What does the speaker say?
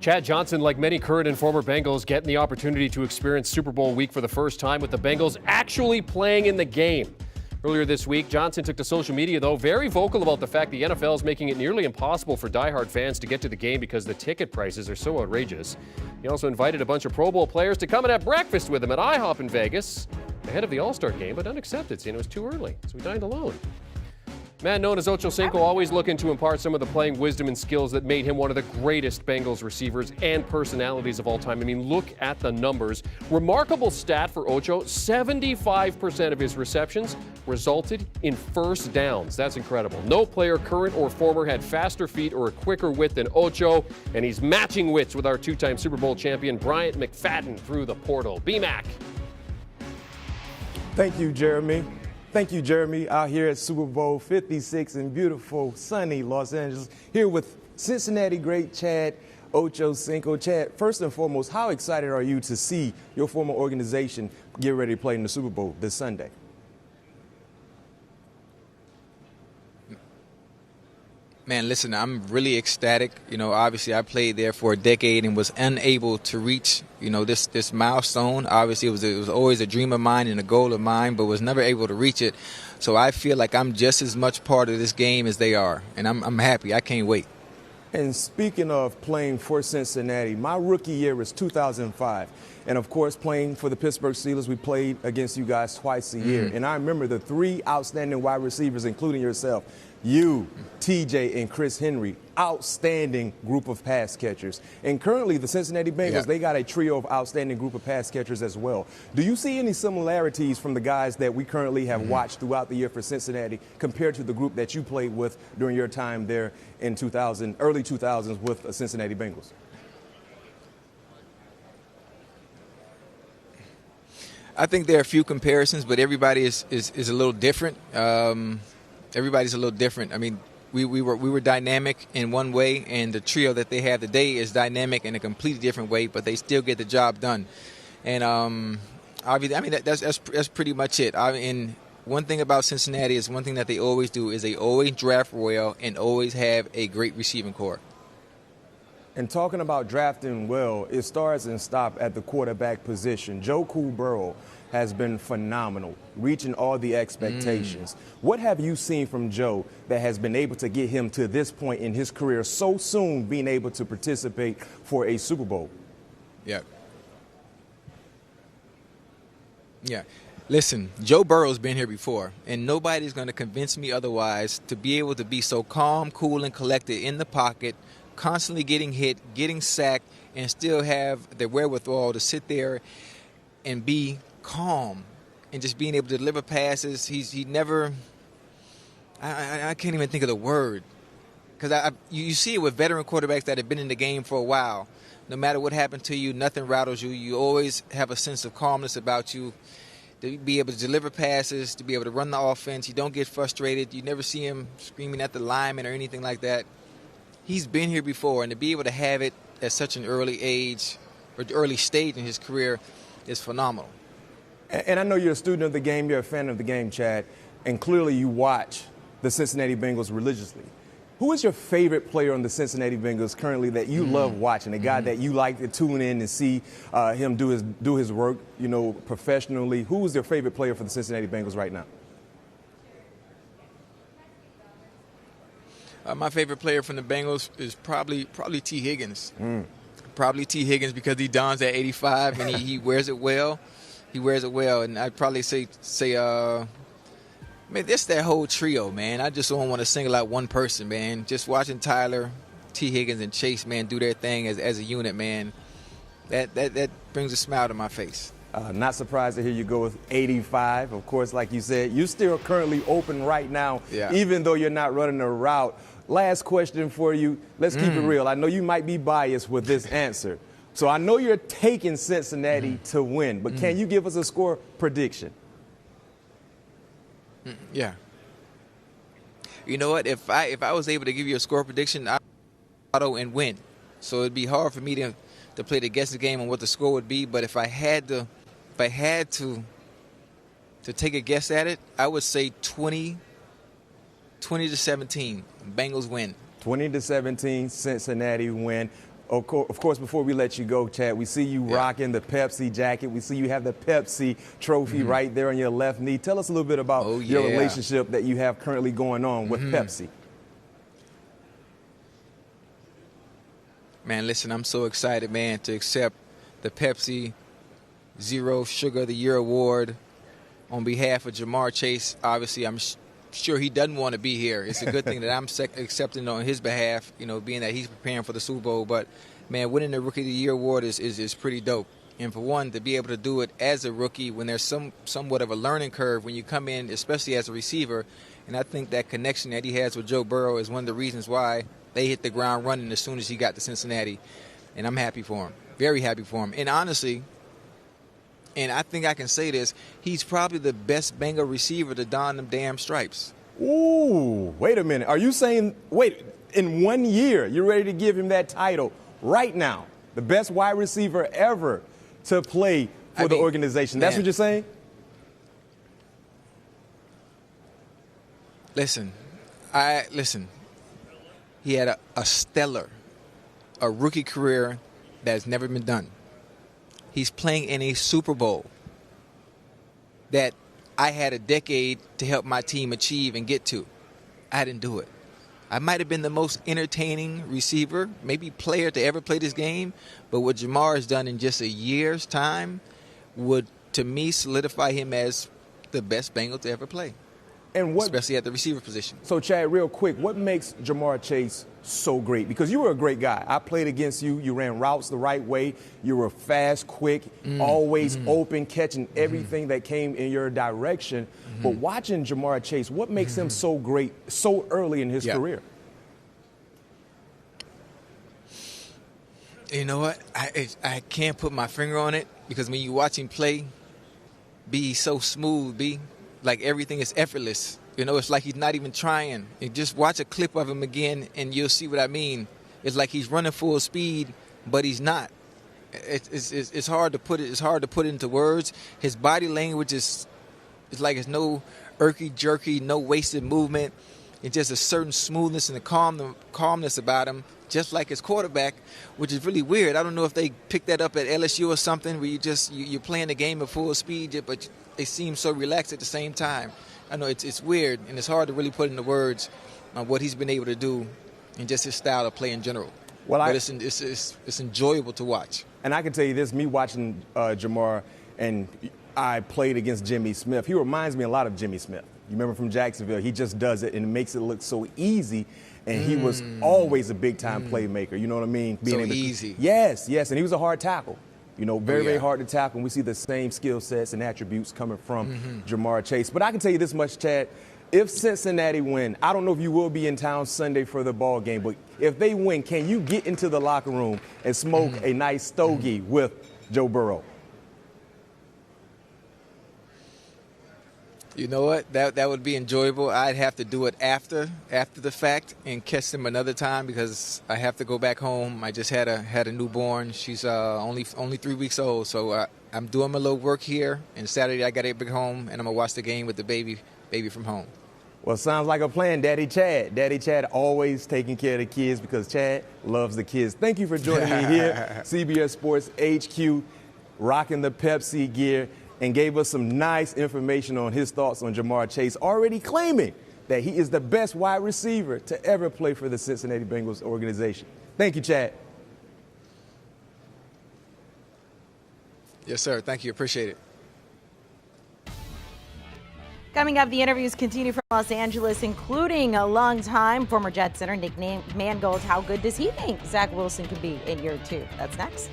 Chad Johnson, like many current and former Bengals, getting the opportunity to experience Super Bowl week for the first time with the Bengals actually playing in the game. Earlier this week, Johnson took to social media, though, very vocal about the fact the NFL is making it nearly impossible for diehard fans to get to the game because the ticket prices are so outrageous. He also invited a bunch of Pro Bowl players to come and have breakfast with him at IHOP in Vegas ahead of the All-Star game, but unaccepted, saying it was too early, so he dined alone. Man known as Ocho Cinco, always looking to impart some of the playing wisdom and skills that made him one of the greatest Bengals receivers and personalities of all time. I mean, look at the numbers. Remarkable stat for Ocho, 75% of his receptions resulted in first downs. That's incredible. No player, current or former, had faster feet or a quicker wit than Ocho, and he's matching wits with our two-time Super Bowl champion, Bryant McFadden, through the portal. B-Mac. Thank you, Jeremy. Thank you, Jeremy, out here at Super Bowl 56 in beautiful, sunny Los Angeles, here with Cincinnati great Chad Ocho Cinco. Chad, first and foremost, how excited are you to see your former organization get ready to play in the Super Bowl this Sunday? Man, listen, I'm really ecstatic. You know, obviously I played there for a decade and was unable to reach, this milestone. Obviously it was always a dream of mine and a goal of mine, but was never able to reach it. So I feel like I'm just as much part of this game as they are, and I'm happy. I can't wait. And speaking of playing for Cincinnati, my rookie year was 2005. And, of course, playing for the Pittsburgh Steelers, we played against you guys twice a year. And I remember the three outstanding wide receivers, including yourself, you, TJ, and Chris Henry, outstanding group of pass catchers. And currently the Cincinnati Bengals, they got a trio of outstanding group of pass catchers as well. Do you see any similarities from the guys that we currently have watched throughout the year for Cincinnati compared to the group that you played with during your time there in early 2000s with the Cincinnati Bengals? I think there are a few comparisons, but everybody is a little different. Everybody's a little different. I mean, we were dynamic in one way, and the trio that they have today is dynamic in a completely different way, but they still get the job done. And obviously, I mean, that's pretty much it. And one thing about Cincinnati is one thing that they always do is they always draft well and always have a great receiving corps. And talking about drafting well, it starts and stops at the quarterback position. Joe Cool Burrow has been phenomenal, reaching all the expectations. What have you seen from Joe that has been able to get him to this point in his career so soon, being able to participate for a Super Bowl? Yeah. Listen, Joe Burrow's been here before, and nobody's going to convince me otherwise. To be able to be so calm, cool, and collected in the pocket, constantly getting hit, getting sacked, and still have the wherewithal to sit there and be calm and just being able to deliver passes. He never, I can't even think of the word, because you see it with veteran quarterbacks that have been in the game for a while. No matter what happened to you, nothing rattles you. You always have a sense of calmness about you, to be able to deliver passes, to be able to run the offense. You don't get frustrated. You never see him screaming at the lineman or anything like that. He's been here before, and to be able to have it at such an early age or early stage in his career is phenomenal. And I know you're a student of the game, you're a fan of the game, Chad, and clearly you watch the Cincinnati Bengals religiously. Who is your favorite player on the Cincinnati Bengals currently that you love watching, a guy that you like to tune in and see him do his work, professionally? Who is your favorite player for the Cincinnati Bengals right now? My favorite player from the Bengals is probably T. Higgins. Probably T. Higgins because he dons that 85 and he wears it well. He wears it well, and I'd probably say, man, this that whole trio, man. I just don't want to single out one person, man. Just watching Tyler, T. Higgins, and Chase, man, do their thing as a unit, man. That brings a smile to my face. Not surprised to hear you go with 85. Of course, like you said, you're still currently open right now, even though you're not running a route. Last question for you. Let's keep it real. I know you might be biased with this answer. So I know you're taking Cincinnati to win, but can you give us a score prediction? Yeah. You know what? If I was able to give you a score prediction, I'd auto and win. So it'd be hard for me to play the guessing game on what the score would be. But if I had to take a guess at it, I would say 20 to 17. Bengals win. 20-17, Cincinnati win. Of course, before we let you go, Chad, we see you rocking the Pepsi jacket. We see you have the Pepsi trophy right there on your left knee. Tell us a little bit about your relationship that you have currently going on with Pepsi. Man, listen, I'm so excited, man, to accept the Pepsi Zero Sugar of the Year award on behalf of Ja'Marr Chase. Obviously, I'm sure he doesn't want to be here. It's a good thing that I'm accepting on his behalf, you know, being that he's preparing for the Super Bowl. But, man, winning the Rookie of the Year award is pretty dope. And for one, to be able to do it as a rookie when there's somewhat of a learning curve when you come in, especially as a receiver. And I think that connection that he has with Joe Burrow is one of the reasons why they hit the ground running as soon as he got to Cincinnati. And I'm happy for him, very happy for him. And honestly, and I think I can say this, he's probably the best Bengal receiver to don them damn stripes. Ooh, wait a minute. Are you saying, in 1 year, you're ready to give him that title right now? The best wide receiver ever to play for the organization. That's what you're saying? Listen. He had a stellar, a rookie career that's never been done. He's playing in a Super Bowl that I had a decade to help my team achieve and get to. I didn't do it. I might have been the most entertaining receiver, maybe player to ever play this game, but what Ja'Marr has done in just a year's time would, to me, solidify him as the best Bengal to ever play, especially at the receiver position. So, Chad, real quick, what makes Ja'Marr Chase so great? Because you were a great guy. I played against you. You ran routes the right way. You were fast, quick, always open, catching everything that came in your direction. But watching Ja'Marr Chase, what makes him so great so early in his career? You know what? I can't put my finger on it because when you watch him play, he's so smooth, like everything is effortless. You know, it's like he's not even trying. You just watch a clip of him again, and you'll see what I mean. It's like he's running full speed, but he's not. It's hard to put it. It's hard to put it into words. His body language is like it's no irky jerky, no wasted movement. It's just a certain smoothness and a calmness about him, just like his quarterback, which is really weird. I don't know if they picked that up at LSU or something, where you're playing the game at full speed, but they seem so relaxed at the same time. I know it's weird, and it's hard to really put into words on what he's been able to do and just his style of play in general. But it's enjoyable to watch. And I can tell you this, me watching Ja'Marr, and I played against Jimmy Smith. He reminds me a lot of Jimmy Smith. You remember from Jacksonville, he just does it and it makes it look so easy. And he was always a big-time playmaker. You know what I mean? Easy. Yes. And he was a hard tackle. You know, very hard to tackle. And we see the same skill sets and attributes coming from Ja'Marr Chase. But I can tell you this much, Chad. If Cincinnati win, I don't know if you will be in town Sunday for the ball game, but if they win, can you get into the locker room and smoke a nice stogie with Joe Burrow? You know what? That would be enjoyable. I'd have to do it after the fact and catch them another time because I have to go back home. I just had a newborn. She's only 3 weeks old, so I'm doing my little work here. And Saturday I got to get back home, and I'm gonna watch the game with the baby from home. Well, sounds like a plan, Daddy Chad. Daddy Chad always taking care of the kids because Chad loves the kids. Thank you for joining me here, CBS Sports HQ, rocking the Pepsi gear, and gave us some nice information on his thoughts on Ja'Marr Chase, already claiming that he is the best wide receiver to ever play for the Cincinnati Bengals organization. Thank you, Chad. Yes, sir. Thank you. Appreciate it. Coming up, the interviews continue from Los Angeles, including a longtime former Jet center Nick Mangold. How good does he think Zach Wilson could be in year 2? That's next.